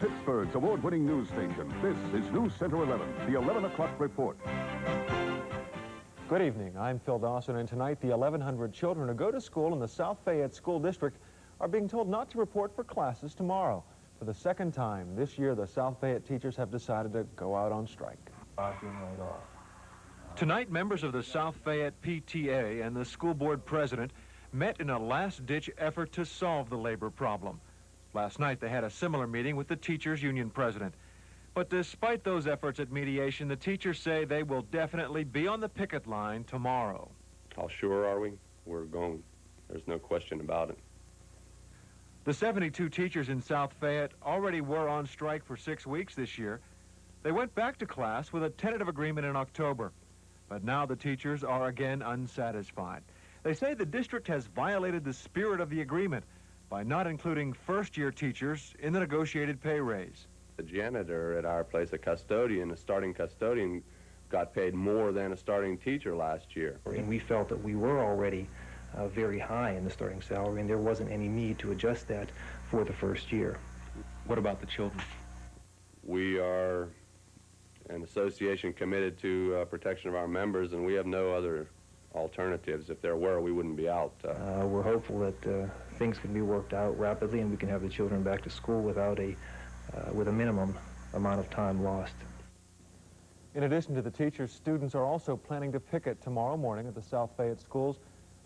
Pittsburgh's award-winning news station. This is NewsCenter 11, the 11 o'clock report. Good evening. I'm Phil Dawson, and tonight the 1,100 children who go to school in the South Fayette School District are being told not to report for classes tomorrow. For the second time this year, the South Fayette teachers have decided to go out on strike. Tonight, members of the South Fayette PTA and the school board president met in a last-ditch effort to solve the labor problem. Last night, they had a similar meeting with the teachers' union president. But despite those efforts at mediation, the teachers say they will definitely be on the picket line tomorrow. How sure are we? We're going. There's no question about it. The 72 teachers in South Fayette already were on strike for 6 weeks this year. They went back to class with a tentative agreement in October. But now the teachers are again unsatisfied. They say the district has violated the spirit of the agreement by not including first-year teachers in the negotiated pay raise. The janitor at our place, a custodian, a starting custodian, got paid more than a starting teacher last year. And we felt that we were already very high in the starting salary, and there wasn't any need to adjust that for the first year. What about the children? We are an association committed to protection of our members, and we have no other alternatives. If there were, we wouldn't be out. We're hopeful that things can be worked out rapidly and we can have the children back to school without with a minimum amount of time lost. In addition to the teachers, students are also planning to picket tomorrow morning at the South Fayette schools.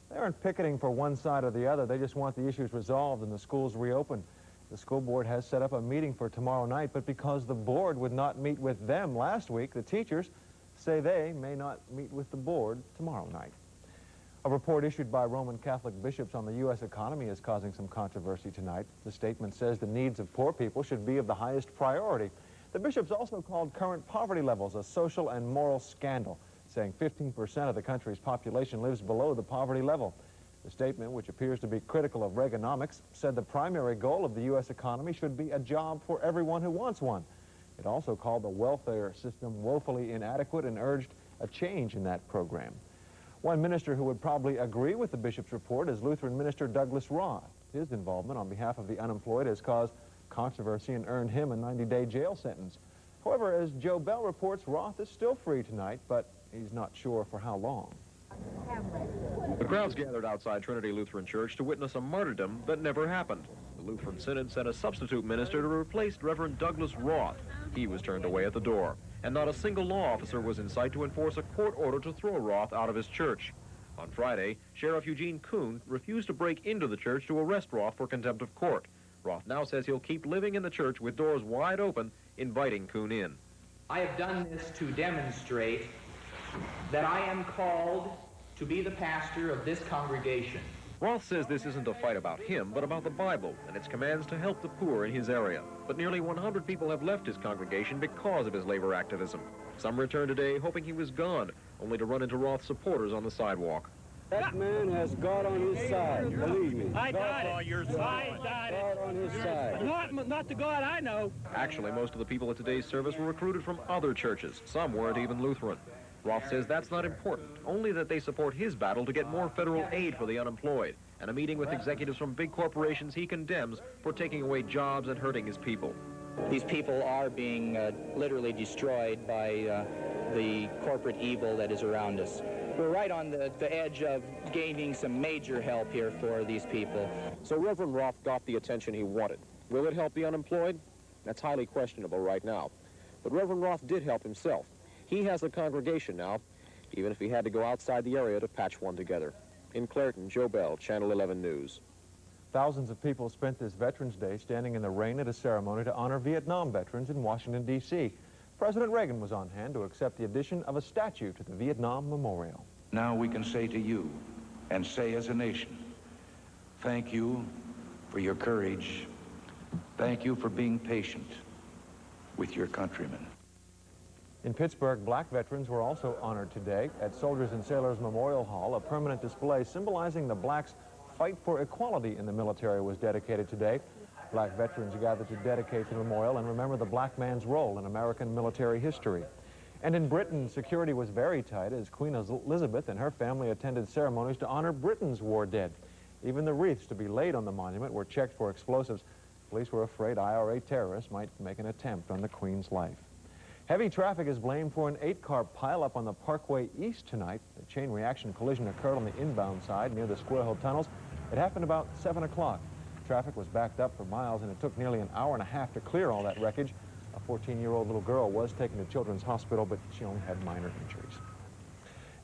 They aren't picketing for one side or the other. They just want the issues resolved and the schools reopened. The school board has set up a meeting for tomorrow night, but because the board would not meet with them last week, the teachers say they may not meet with the board tomorrow night. A report issued by Roman Catholic bishops on the U.S. economy is causing some controversy tonight. The statement says the needs of poor people should be of the highest priority. The bishops also called current poverty levels a social and moral scandal, saying 15% of the country's population lives below the poverty level. The statement, which appears to be critical of Reaganomics, said the primary goal of the U.S. economy should be a job for everyone who wants one. It also called the welfare system woefully inadequate and urged a change in that program. One minister who would probably agree with the bishop's report is Lutheran minister Douglas Roth. His involvement on behalf of the unemployed has caused controversy and earned him a 90-day jail sentence. However, as Joe Bell reports, Roth is still free tonight, but he's not sure for how long. The crowds gathered outside Trinity Lutheran Church to witness a martyrdom that never happened. The Lutheran Synod sent a substitute minister to replace Reverend Douglas Roth. He was turned away at the door, and not a single law officer was in sight to enforce a court order to throw Roth out of his church. On Friday, Sheriff Eugene Kuhn refused to break into the church to arrest Roth for contempt of court. Roth now says he'll keep living in the church with doors wide open, inviting Kuhn in. I have done this to demonstrate that I am called to be the pastor of this congregation. Roth says this isn't a fight about him, but about the Bible and its commands to help the poor in his area. But nearly 100 people have left his congregation because of his labor activism. Some returned today hoping he was gone, only to run into Roth supporters on the sidewalk. That man has God on his side, believe me. I got it. On your side. I got it. God on his side. Not the God I know. Actually, most of the people at today's service were recruited from other churches. Some weren't even Lutheran. Roth says that's not important, only that they support his battle to get more federal aid for the unemployed, and a meeting with executives from big corporations he condemns for taking away jobs and hurting his people. These people are being literally destroyed by the corporate evil that is around us. We're right on the edge of gaining some major help here for these people. So Reverend Roth got the attention he wanted. Will it help the unemployed? That's highly questionable right now. But Reverend Roth did help himself. He has a congregation now, even if he had to go outside the area to patch one together. In Clairton, Joe Bell, Channel 11 News. Thousands of people spent this Veterans Day standing in the rain at a ceremony to honor Vietnam veterans in Washington, D.C. President Reagan was on hand to accept the addition of a statue to the Vietnam Memorial. Now we can say to you, and say as a nation, thank you for your courage. Thank you for being patient with your countrymen. In Pittsburgh, black veterans were also honored today at Soldiers and Sailors Memorial Hall. A permanent display symbolizing the blacks' fight for equality in the military was dedicated today. Black veterans gathered to dedicate the memorial and remember the black man's role in American military history. And in Britain, security was very tight as Queen Elizabeth and her family attended ceremonies to honor Britain's war dead. Even the wreaths to be laid on the monument were checked for explosives. Police were afraid IRA terrorists might make an attempt on the Queen's life. Heavy traffic is blamed for an 8-car pileup on the Parkway East tonight. The chain reaction collision occurred on the inbound side near the Squirrel Hill tunnels. It happened about 7 o'clock. Traffic was backed up for miles, and it took nearly an hour and a half to clear all that wreckage. A 14-year-old little girl was taken to Children's Hospital, but she only had minor injuries.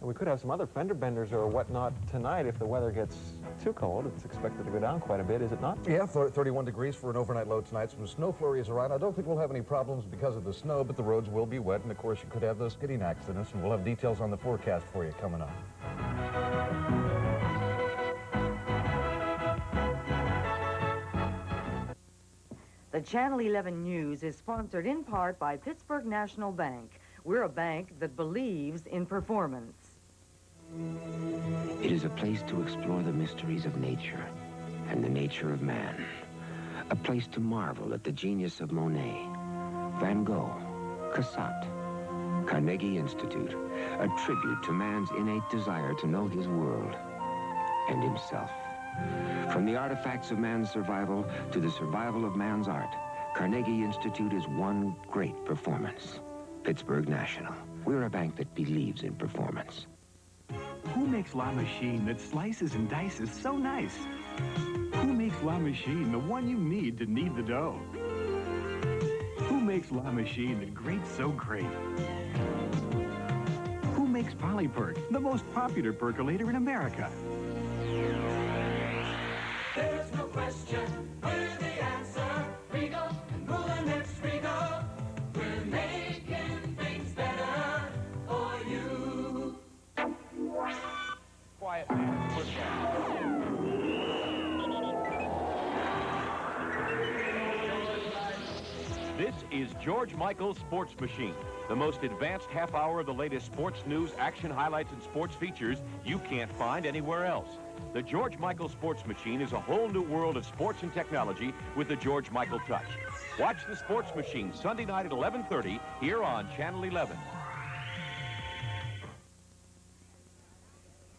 And we could have some other fender benders or whatnot tonight if the weather gets too cold. It's expected to go down quite a bit, is it not? Yeah, 31 degrees for an overnight low tonight. Some snow flurries around. I don't think we'll have any problems because of the snow, but the roads will be wet, and of course you could have those skidding accidents, and we'll have details on the forecast for you coming up. The Channel 11 News is sponsored in part by Pittsburgh National Bank. We're a bank that believes in performance. It is a place to explore the mysteries of nature and the nature of man. A place to marvel at the genius of Monet, Van Gogh, Cassatt, Carnegie Institute, a tribute to man's innate desire to know his world and himself. From the artifacts of man's survival to the survival of man's art, Carnegie Institute is one great performance. Pittsburgh National. We're a bank that believes in performance. Who makes La Machine that slices and dices so nice? Who makes La Machine the one you need to knead the dough? Who makes La Machine that grates so great? Who makes Polyperk, the most popular percolator in America? There's no question, we're the answer. Regal and Mullinex Regal. We're making things better for you. Quiet, man. Push down. This is George Michael's Sports Machine, the most advanced half hour of the latest sports news, action highlights, and sports features you can't find anywhere else. The George Michael Sports Machine is a whole new world of sports and technology with the George Michael touch. Watch the Sports Machine Sunday night at 11:30 here on Channel 11.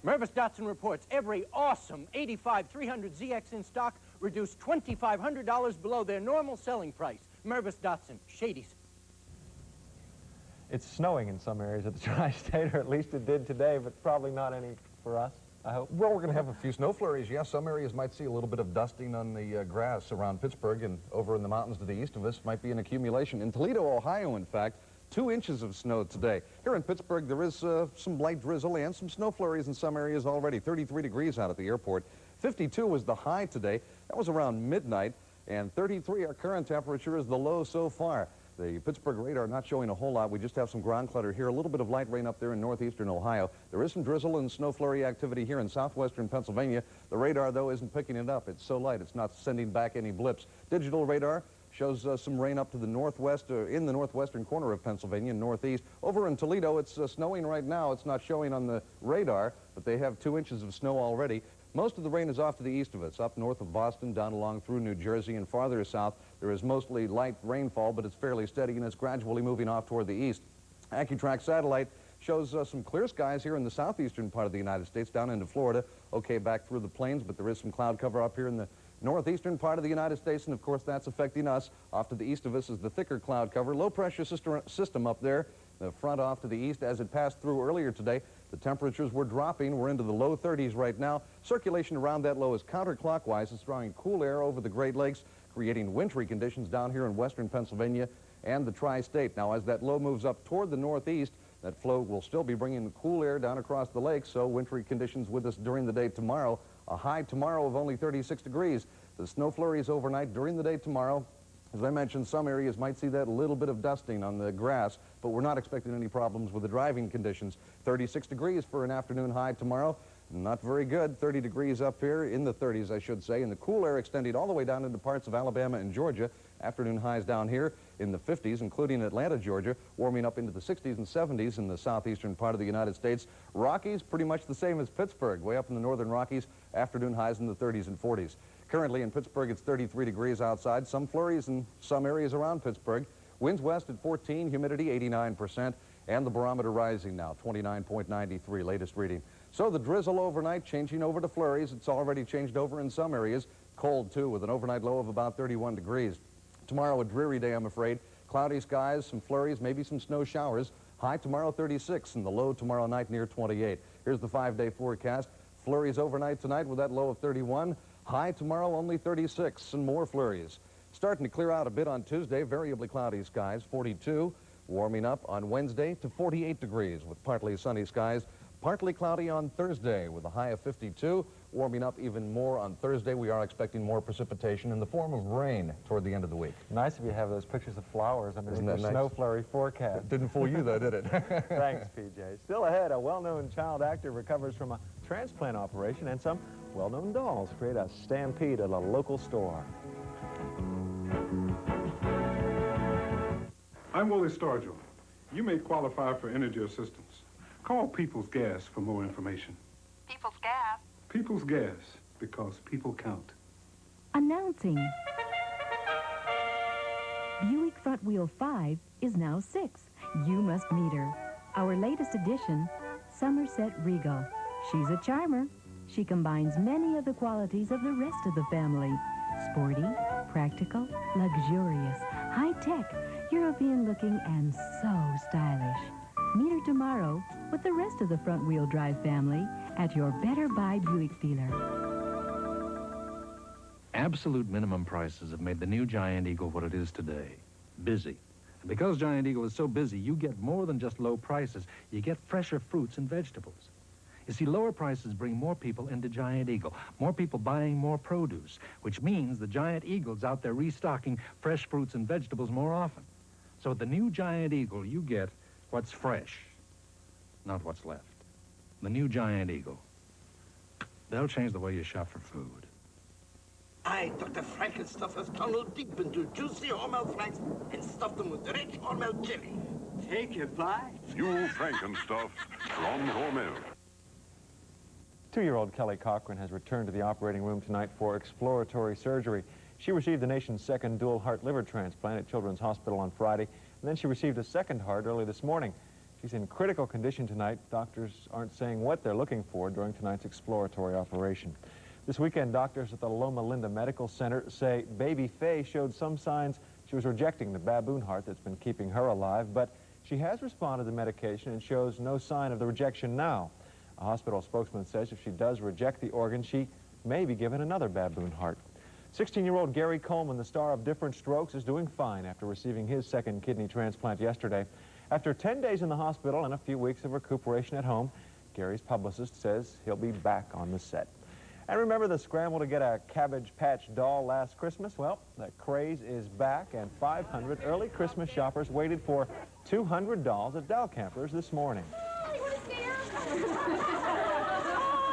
Mervis Dotson reports every awesome 85 300ZX in stock reduced $2,500 below their normal selling price. Mervis Dotson, Shady's. It's snowing in some areas of the tri-state, or at least it did today, but probably not any for us, I hope. Well, we're going to have a few snow flurries. Yeah, some areas might see a little bit of dusting on the grass around Pittsburgh, and over in the mountains to the east of us might be an accumulation. In Toledo, Ohio, in fact, 2 inches of snow today. Here in Pittsburgh, there is some light drizzle and some snow flurries in some areas already. 33 degrees out at the airport. 52 was the high today. That was around midnight. And 33, our current temperature, is the low so far. The Pittsburgh radar not showing a whole lot. We just have some ground clutter here. A little bit of light rain up there in northeastern Ohio. There is some drizzle and snow flurry activity here in southwestern Pennsylvania. The radar, though, isn't picking it up. It's so light, it's not sending back any blips. Digital radar shows some rain up to the northwest, in the northwestern corner of Pennsylvania, northeast. Over in Toledo, it's snowing right now. It's not showing on the radar, but they have 2 inches of snow already. Most of the rain is off to the east of us, up north of Boston, down along through New Jersey, and farther south. There is mostly light rainfall, but it's fairly steady, and it's gradually moving off toward the east. Accu-Track satellite shows some clear skies here in the southeastern part of the United States, down into Florida. Okay, back through the plains, but there is some cloud cover up here in the northeastern part of the United States, and of course that's affecting us. Off to the east of us is the thicker cloud cover. Low pressure system up there. The front off to the east. As it passed through earlier today, the temperatures were dropping. We're into the low 30s right now. Circulation around that low is counterclockwise. It's drawing cool air over the Great Lakes, creating wintry conditions down here in western Pennsylvania and the tri-state. Now, as that low moves up toward the northeast, that flow will still be bringing the cool air down across the lake, so wintry conditions with us during the day tomorrow. A high tomorrow of only 36 degrees. The snow flurries overnight during the day tomorrow. As I mentioned, some areas might see that little bit of dusting on the grass, but we're not expecting any problems with the driving conditions. 36 degrees for an afternoon high tomorrow. Not very good. 30 degrees up here, in the 30s, I should say, and the cool air extending all the way down into parts of Alabama and Georgia. Afternoon highs down here in the 50s, including Atlanta, Georgia, warming up into the 60s and 70s in the southeastern part of the United States. Rockies, pretty much the same as Pittsburgh, way up in the northern Rockies. Afternoon highs in the 30s and 40s. Currently in Pittsburgh, it's 33 degrees outside. Some flurries in some areas around Pittsburgh. Winds west at 14, humidity 89%, and the barometer rising now, 29.93, latest reading. So the drizzle overnight changing over to flurries. It's already changed over in some areas. Cold, too, with an overnight low of about 31 degrees. Tomorrow, a dreary day, I'm afraid. Cloudy skies, some flurries, maybe some snow showers. High tomorrow, 36, and the low tomorrow night near 28. Here's the 5-day forecast. Flurries overnight tonight with that low of 31. High tomorrow, only 36, and more flurries. Starting to clear out a bit on Tuesday, variably cloudy skies, 42. Warming up on Wednesday to 48 degrees with partly sunny skies. Partly cloudy on Thursday with a high of 52. Warming up even more on Thursday. We are expecting more precipitation in the form of rain toward the end of the week. Nice if you have those pictures of flowers under the nice? snow flurry forecast. Didn't fool you, though, did it? Thanks, PJ. Still ahead, a well-known child actor recovers from a transplant operation, and some well-known dolls create a stampede at a local store. I'm Willie Stargell. You may qualify for energy assistance. Call People's Gas for more information. People's Gas? People's Gas, because people count. Announcing. Buick Front Wheel 5 is now 6. You must meet her. Our latest addition, Somerset Regal. She's a charmer. She combines many of the qualities of the rest of the family. Sporty, practical, luxurious, high-tech, European-looking, and so stylish. Meet her tomorrow with the rest of the front-wheel drive family at your Better Buy Buick dealer. Absolute minimum prices have made the new Giant Eagle what it is today. Busy. And because Giant Eagle is so busy, you get more than just low prices. You get fresher fruits and vegetables. You see, lower prices bring more people into Giant Eagle, more people buying more produce, which means the Giant Eagle's out there restocking fresh fruits and vegetables more often. So at the new Giant Eagle, you get what's fresh, not what's left. The new Giant Eagle. They'll change the way you shop for food. I, Dr. Frankenstuff, have tunneled deep into juicy Hormel flanks and stuffed them with rich Hormel chili. Take a bite. New Frankenstuff from Hormel. 2-year-old Kelly Cochran has returned to the operating room tonight for exploratory surgery. She received the nation's second dual heart-liver transplant at Children's Hospital on Friday, and then she received a second heart early this morning. She's in critical condition tonight. Doctors aren't saying what they're looking for during tonight's exploratory operation. This weekend, doctors at the Loma Linda Medical Center say baby Faye showed some signs she was rejecting the baboon heart that's been keeping her alive, but she has responded to medication and shows no sign of the rejection now. A hospital spokesman says if she does reject the organ, she may be given another baboon heart. 16-year-old Gary Coleman, the star of Diff'rent Strokes, is doing fine after receiving his second kidney transplant yesterday. After 10 days in the hospital and a few weeks of recuperation at home, Gary's publicist says he'll be back on the set. And remember the scramble to get a Cabbage Patch doll last Christmas? Well, that craze is back, and 500 early Christmas shoppers waited for 200 dolls at Doll Campers this morning. Oh,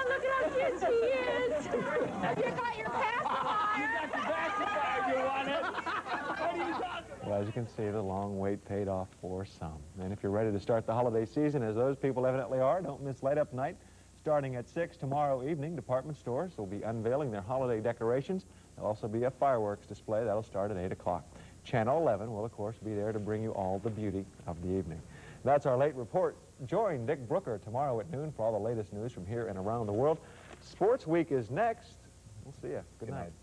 look at how cute she is. Have you got your pacifier? You got the pacifier, you want it? What are you talking? Well, as you can see, the long wait paid off for some. And if you're ready to start the holiday season, as those people evidently are, don't miss Light Up Night. Starting at 6 tomorrow evening, department stores will be unveiling their holiday decorations. There'll also be a fireworks display. That'll start at 8 o'clock. Channel 11 will, of course, be there to bring you all the beauty of the evening. That's our late report. Join Dick Brooker tomorrow at noon for all the latest news from here and around the world. Sports Week is next. We'll see you. Good night.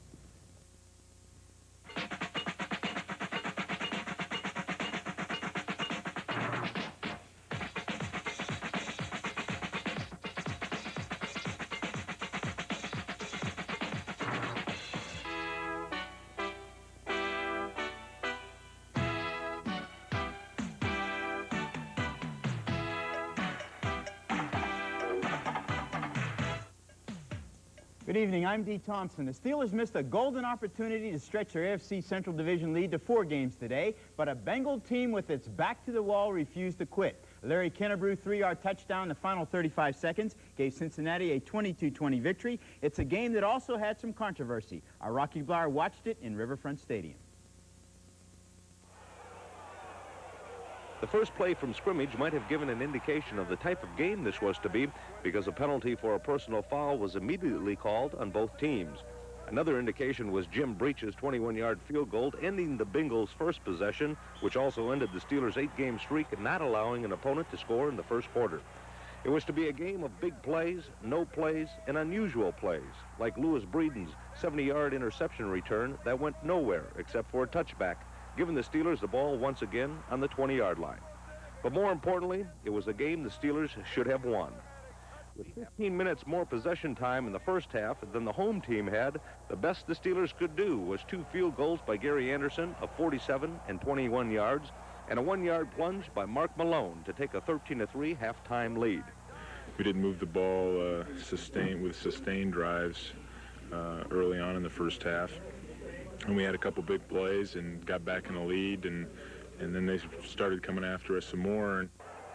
Good evening, I'm Dee Thompson. The Steelers missed a golden opportunity to stretch their AFC Central Division lead to 4 games today, but a Bengal team with its back to the wall refused to quit. Larry Kennebrew 3-yard touchdown in the final 35 seconds gave Cincinnati a 22-20 victory. It's a game that also had some controversy. Our Rocky Blyer watched it in Riverfront Stadium. The first play from scrimmage might have given an indication of the type of game this was to be, because a penalty for a personal foul was immediately called on both teams. Another indication was Jim Breach's 21-yard field goal, ending the Bengals' first possession, which also ended the Steelers' 8-game streak and not allowing an opponent to score in the first quarter. It was to be a game of big plays, no plays, and unusual plays, like Lewis Breeden's 70-yard interception return that went nowhere except for a touchback, giving the Steelers the ball once again on the 20-yard line. But more importantly, it was a game the Steelers should have won. With 15 minutes more possession time in the first half than the home team had, the best the Steelers could do was 2 field goals by Gary Anderson of 47 and 21 yards, and a 1-yard plunge by Mark Malone to take a 13-3 halftime lead. We didn't move the ball sustained drives early on in the first half, and we had a couple big plays and got back in the lead, and then they started coming after us some more.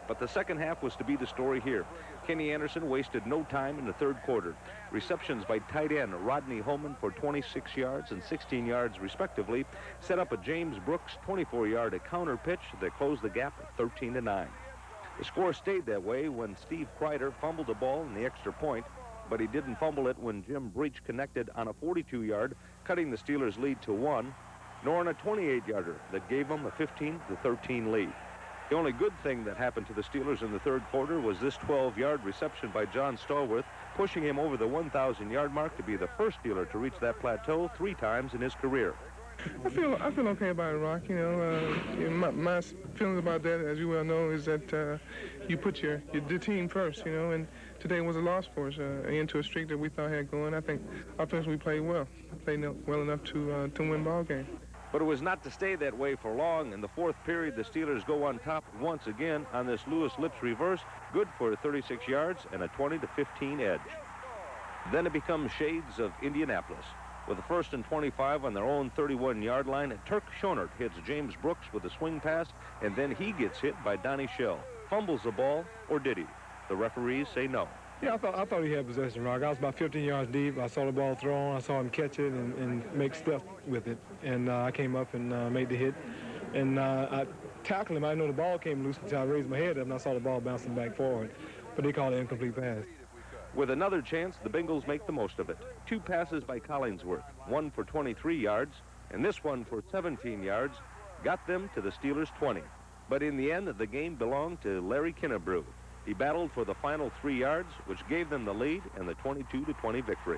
But the second half was to be the story here. Kenny Anderson wasted no time in the third quarter. Receptions by tight end Rodney Holman for 26 yards and 16 yards respectively set up a James Brooks 24-yard counter pitch that closed the gap at 13-9. The score stayed that way when Steve Kreider fumbled the ball in the extra point, but he didn't fumble it when Jim Breach connected on a 42-yard, cutting the Steelers' lead to 1, nor on a 28-yarder that gave them a 15-13 lead. The only good thing that happened to the Steelers in the third quarter was this 12-yard reception by John Stallworth, pushing him over the 1,000-yard mark to be the first Steeler to reach that plateau 3 times in his career. I feel okay about it, Rock. My feelings about that, as you well know, is that you put the team first, and today was a loss for us, into a streak that we thought had going. I think offensively we played well. Played well enough to win ball game. But it was not to stay that way for long. In the fourth period, the Steelers go on top once again on this Lewis Lips reverse, good for 36 yards and a 20-15 edge. Then it becomes shades of Indianapolis. With the 1st and 25 on their own 31-yard line, Turk Schonert hits James Brooks with a swing pass, and then he gets hit by Donnie Shell. Fumbles the ball, or did he? The referees say no. Yeah, I thought he had possession, Rock. I was about 15 yards deep. I saw the ball thrown. I saw him catch it and make stuff with it. And I came up and made the hit. And I tackled him. I didn't know the ball came loose until I raised my head up and I saw the ball bouncing back forward. But they called it incomplete pass. With another chance, the Bengals make the most of it. 2 passes by Collingsworth, one for 23 yards, and this one for 17 yards, got them to the Steelers' 20. But in the end, the game belonged to Larry Kinnebrew. He battled for the final 3 yards, which gave them the lead and the 22-20 victory.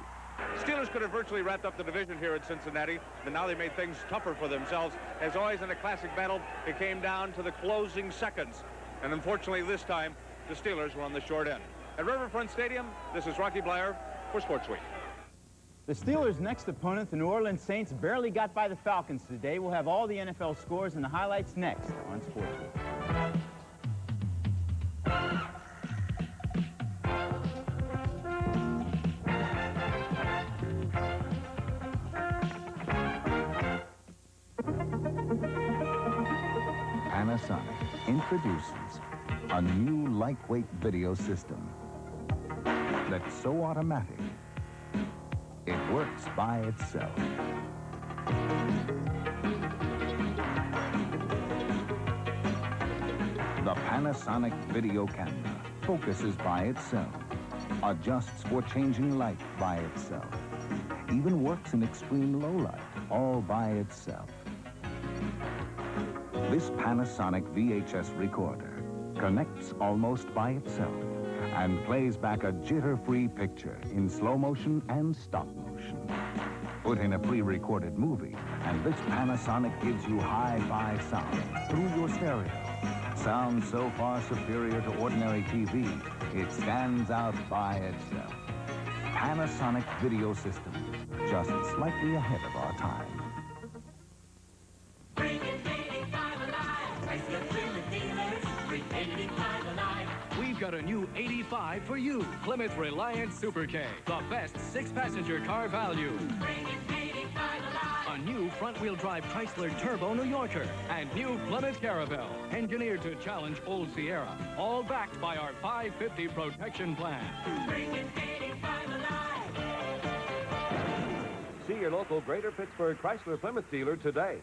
Steelers could have virtually wrapped up the division here at Cincinnati, but now they made things tougher for themselves. As always in a classic battle, it came down to the closing seconds. And unfortunately this time, the Steelers were on the short end. At Riverfront Stadium, this is Rocky Blair for Sportsweek. The Steelers' next opponent, the New Orleans Saints, barely got by the Falcons today. We'll have all the NFL scores and the highlights next on Sportsweek. Panasonic introduces a new lightweight video system that's so automatic, it works by itself. The Panasonic video camera focuses by itself, adjusts for changing light by itself, even works in extreme low light all by itself. This Panasonic VHS recorder connects almost by itself and plays back a jitter-free picture in slow motion and stop motion. Put in a pre-recorded movie, and this Panasonic gives you hi-fi sound through your stereo. Sound so far superior to ordinary TV, it stands out by itself. Panasonic video system, just slightly ahead of our time. We've got a new 85 for you. Plymouth Reliant Super K, the best 6-passenger car value. A new front-wheel drive Chrysler Turbo New Yorker and new Plymouth Caravelle, engineered to challenge old Sierra, all backed by our 550 protection plan. See your local Greater Pittsburgh Chrysler Plymouth dealer today.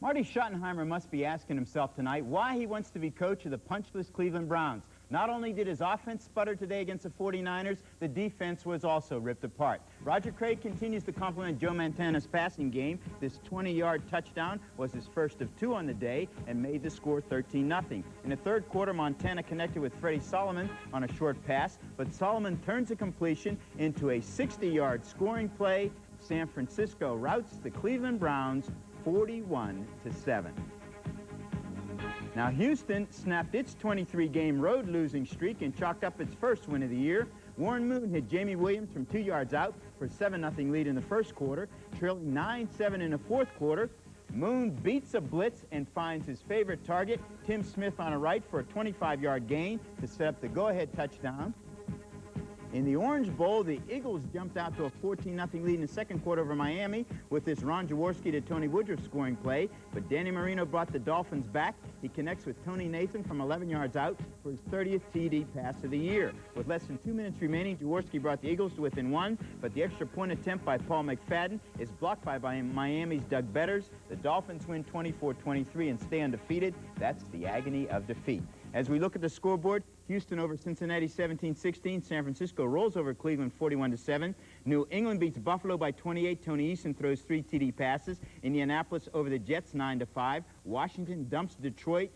Marty Schottenheimer must be asking himself tonight why he wants to be coach of the punchless Cleveland Browns. Not only did his offense sputter today against the 49ers, the defense was also ripped apart. Roger Craig continues to compliment Joe Montana's passing game. This 20-yard touchdown was his first of 2 on the day and made the score 13-0. In the third quarter, Montana connected with Freddie Solomon on a short pass, but Solomon turns a completion into a 60-yard scoring play. San Francisco routs the Cleveland Browns 41-7. Now, Houston snapped its 23-game road losing streak and chalked up its first win of the year. Warren Moon hit Jamie Williams from 2 yards out for a 7-0 lead in the first quarter, trailing 9-7 in the fourth quarter. Moon beats a blitz and finds his favorite target, Tim Smith, on a right for a 25-yard gain to set up the go-ahead touchdown. In the Orange Bowl, the Eagles jumped out to a 14-0 lead in the second quarter over Miami with this Ron Jaworski to Tony Woodruff scoring play, but Danny Marino brought the Dolphins back. He connects with Tony Nathan from 11 yards out for his 30th TD pass of the year. With less than 2 minutes remaining, Jaworski brought the Eagles to within 1, but the extra point attempt by Paul McFadden is blocked by Miami's Doug Betters. The Dolphins win 24-23 and stay undefeated. That's the agony of defeat. As we look at the scoreboard, Houston over Cincinnati 17-16. San Francisco rolls over Cleveland 41-7. New England beats Buffalo by 28. Tony Eason throws 3 TD passes. Indianapolis over the Jets 9-5. Washington dumps Detroit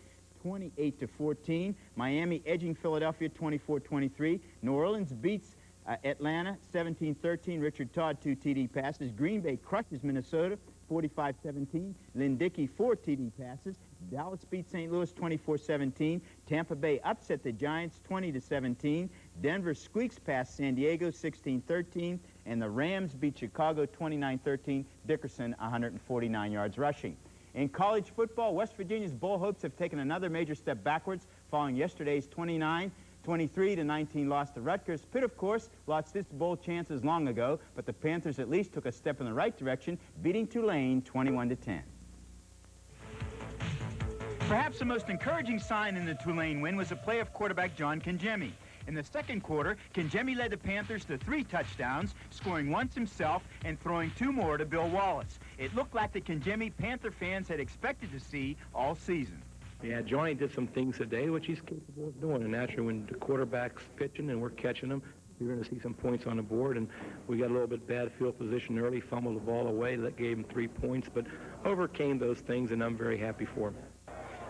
28-14. Miami edging Philadelphia 24-23. New Orleans beats Atlanta 17-13. Richard Todd 2 TD passes. Green Bay crushes Minnesota 45-17. Lynn Dickey 4 TD passes. Dallas beat St. Louis 24-17. Tampa Bay upset the Giants 20-17. Denver squeaks past San Diego 16-13. And the Rams beat Chicago 29-13. Dickerson 149 yards rushing. In college football, West Virginia's Bull Hopes have taken another major step backwards following yesterday's 23-19 loss to Rutgers. Pitt, of course, lost its bowl chances long ago, but the Panthers at least took a step in the right direction, beating Tulane 21-10. Perhaps the most encouraging sign in the Tulane win was the play of quarterback John Kangemi. In the second quarter, Kangemi led the Panthers to 3 touchdowns, scoring once himself and throwing 2 more to Bill Wallace. It looked like the Kangemi Panther fans had expected to see all season. Yeah, Johnny did some things today, which he's capable of doing. And naturally, when the quarterback's pitching and we're catching them, you're going to see some points on the board. And we got a little bit bad field position early, fumbled the ball away. That gave him 3 points, but overcame those things, and I'm very happy for him.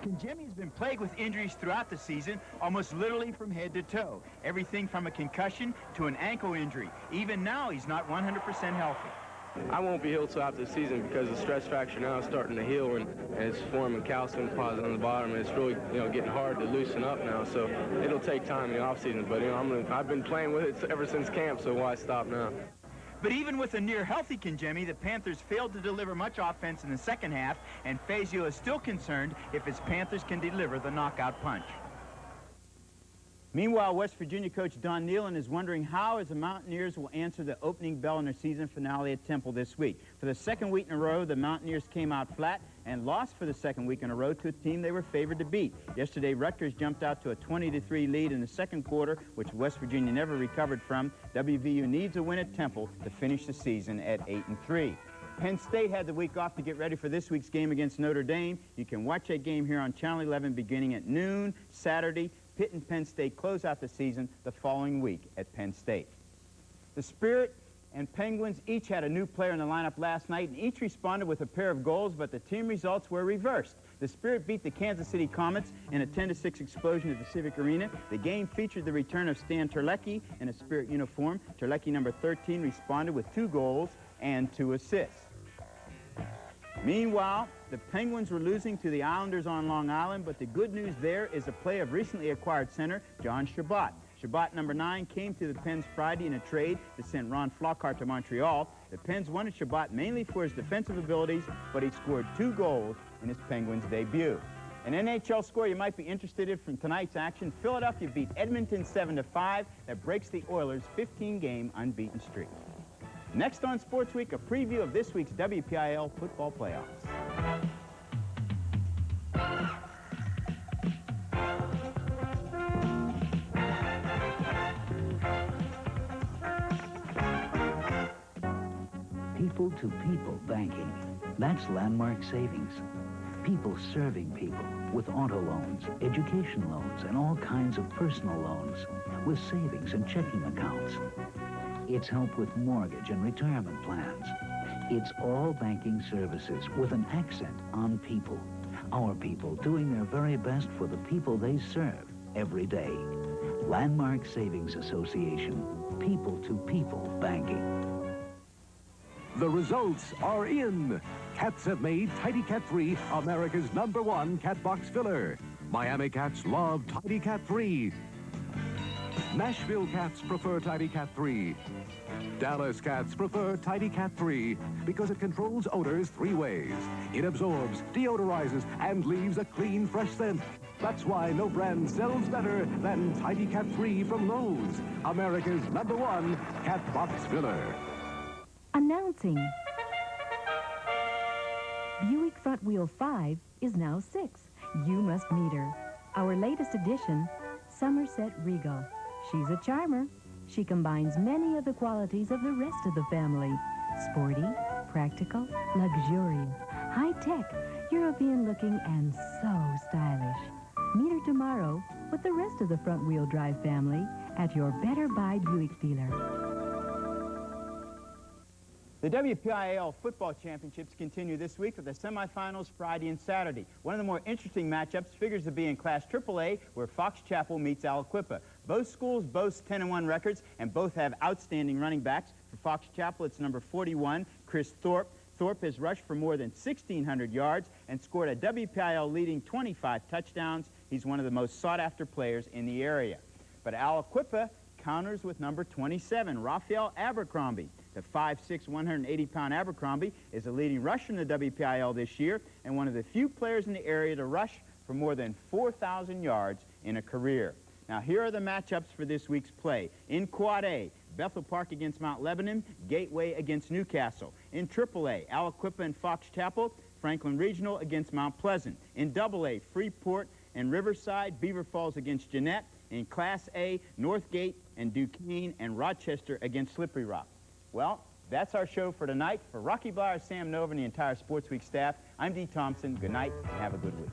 Kangemi's been plagued with injuries throughout the season, almost literally from head to toe. Everything from a concussion to an ankle injury. Even now, he's not 100% healthy. I won't be healed till after the season because the stress fracture now is starting to heal and it's forming calcium deposits on the bottom, and it's really, getting hard to loosen up now. So it'll take time in the off season, but I've been playing with it ever since camp, so why stop now? But even with a near-healthy Kangemi, the Panthers failed to deliver much offense in the second half, and Fazio is still concerned if his Panthers can deliver the knockout punch. Meanwhile, West Virginia coach Don Nehlen is wondering how the Mountaineers will answer the opening bell in their season finale at Temple this week. For the second week in a row, the Mountaineers came out flat and lost for the second week in a row to a team they were favored to beat. Yesterday, Rutgers jumped out to a 20-3 lead in the second quarter, which West Virginia never recovered from. WVU needs a win at Temple to finish the season at 8-3. Penn State had the week off to get ready for this week's game against Notre Dame. You can watch that game here on Channel 11 beginning at noon Saturday. Pitt and Penn State close out the season the following week at Penn State. The Spirit and Penguins each had a new player in the lineup last night, and each responded with a pair of goals, but the team results were reversed. The Spirit beat the Kansas City Comets in a 10-6 explosion at the Civic Arena. The game featured the return of Stan Terlecki in a Spirit uniform. Terlecki, number 13, responded with 2 goals and 2 assists. Meanwhile, the Penguins were losing to the Islanders on Long Island, but the good news there is the play of recently acquired center John Chabot. Chabot, number 9, came to the Pens Friday in a trade that sent Ron Flockhart to Montreal. The Pens wanted Chabot mainly for his defensive abilities, but he scored 2 goals in his Penguins debut. An NHL score you might be interested in from tonight's action: Philadelphia beat Edmonton 7-5. That breaks the Oilers' 15-game unbeaten streak. Next on Sportsweek, a preview of this week's WPIL football playoffs. People-to-people banking. That's Landmark Savings. People serving people with auto loans, education loans, and all kinds of personal loans, with savings and checking accounts. It's help with mortgage and retirement plans. It's all banking services with an accent on people. Our people doing their very best for the people they serve every day. Landmark Savings Association, people-to-people banking. The results are in. Cats have made Tidy Cat 3 America's #1 cat box filler. Miami cats love Tidy Cat 3. Nashville cats prefer Tidy Cat 3. Dallas cats prefer Tidy Cat 3 because it controls odors 3 ways. It absorbs, deodorizes, and leaves a clean, fresh scent. That's why no brand sells better than Tidy Cat 3 from Lowe's, America's #1 cat box filler. Announcing. Buick Front Wheel 5 is now 6. You must meet her. Our latest edition, Somerset Regal. She's a charmer. She combines many of the qualities of the rest of the family. Sporty, practical, luxurious, high-tech, European-looking, and so stylish. Meet her tomorrow with the rest of the front-wheel drive family at your Better Buy Buick dealer. The WPIAL football championships continue this week with the semifinals Friday and Saturday. One of the more interesting matchups figures to be in Class AAA, where Fox Chapel meets Accu-Weather. Both schools boast 10-1 records, and both have outstanding running backs. For Fox Chapel, it's number 41, Chris Thorpe. Thorpe has rushed for more than 1,600 yards and scored a WPIL leading 25 touchdowns. He's one of the most sought-after players in the area. But Accu-Weather counters with number 27, Raphael Abercrombie. The 5'6", 180-pound Abercrombie is the leading rusher in the WPIL this year and one of the few players in the area to rush for more than 4,000 yards in a career. Now, here are the matchups for this week's play. In Quad A, Bethel Park against Mount Lebanon, Gateway against Newcastle. In AAA, Accu-Weather and Fox Chapel, Franklin Regional against Mount Pleasant. In AA, Freeport and Riverside, Beaver Falls against Jeanette. In Class A, Northgate and Duquesne and Rochester against Slippery Rock. Well, that's our show for tonight. For Rocky Blyer, Sam Nova, and the entire Sportsweek staff, I'm Dee Thompson. Good night and have a good week.